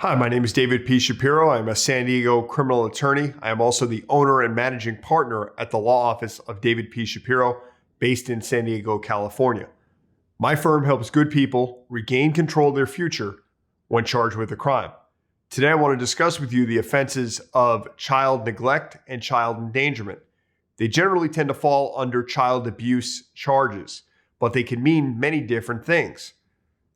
Hi, my name is David P. Shapiro. I'm a San Diego criminal attorney. I am also the owner and managing partner at the law office of David P. Shapiro, based in San Diego, California. My firm helps good people regain control of their future when charged with a crime. Today, I want to discuss with you the offenses of child neglect and child endangerment. They generally tend to fall under child abuse charges, but they can mean many different things.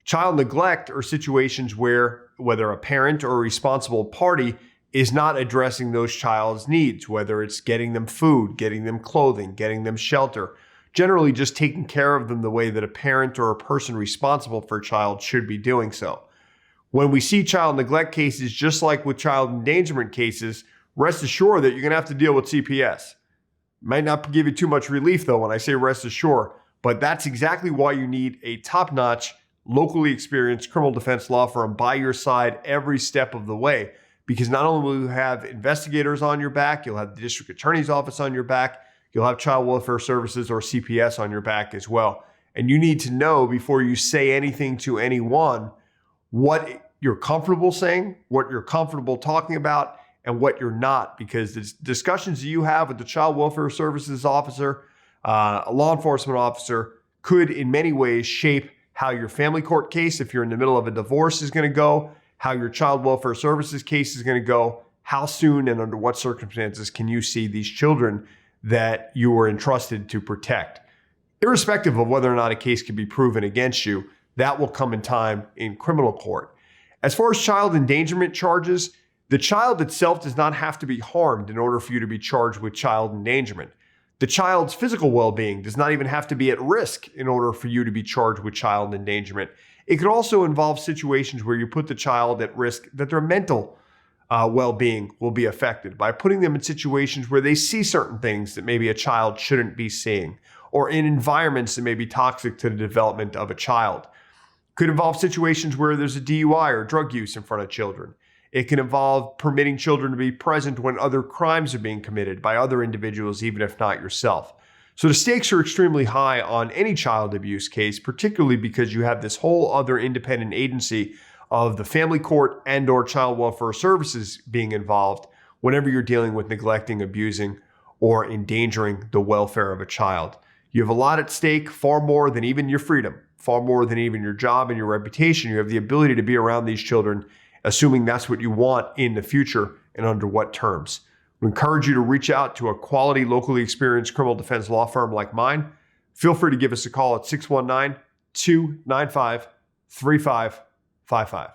Child neglect are situations where whether a parent or a responsible party is not addressing those child's needs, whether it's getting them food, getting them clothing, getting them shelter, generally just taking care of them the way that a parent or a person responsible for a child should be doing so. When we see child neglect cases, just like with child endangerment cases, rest assured that you're going to have to deal with CPS. Might not give you too much relief though when I say rest assured, but that's exactly why you need a top-notch, locally experienced criminal defense law firm by your side every step of the way. Because not only will you have investigators on your back, you'll have the district attorney's office on your back, you'll have child welfare services or CPS on your back as well. And you need to know before you say anything to anyone what you're comfortable saying, what you're comfortable talking about, and what you're not. Because the discussions that you have with the child welfare services officer, a law enforcement officer, could in many ways shape how your family court case, if you're in the middle of a divorce, is going to go, how your child welfare services case is going to go, how soon and under what circumstances can you see these children that you were entrusted to protect. Irrespective of whether or not a case can be proven against you, that will come in time in criminal court. As far as child endangerment charges, the child itself does not have to be harmed in order for you to be charged with child endangerment. The child's physical well-being does not even have to be at risk in order for you to be charged with child endangerment. It could also involve situations where you put the child at risk that their mental well-being will be affected by putting them in situations where they see certain things that maybe a child shouldn't be seeing, or in environments that may be toxic to the development of a child. Could involve situations where there's a DUI or drug use in front of children. It can involve permitting children to be present when other crimes are being committed by other individuals, even if not yourself. So the stakes are extremely high on any child abuse case, particularly because you have this whole other independent agency of the family court and or child welfare services being involved whenever you're dealing with neglecting, abusing, or endangering the welfare of a child. You have a lot at stake, far more than even your freedom, far more than even your job and your reputation. You have the ability to be around these children, assuming that's what you want in the future and under what terms. We encourage you to reach out to a quality, locally experienced criminal defense law firm like mine. Feel free to give us a call at 619-295-3555.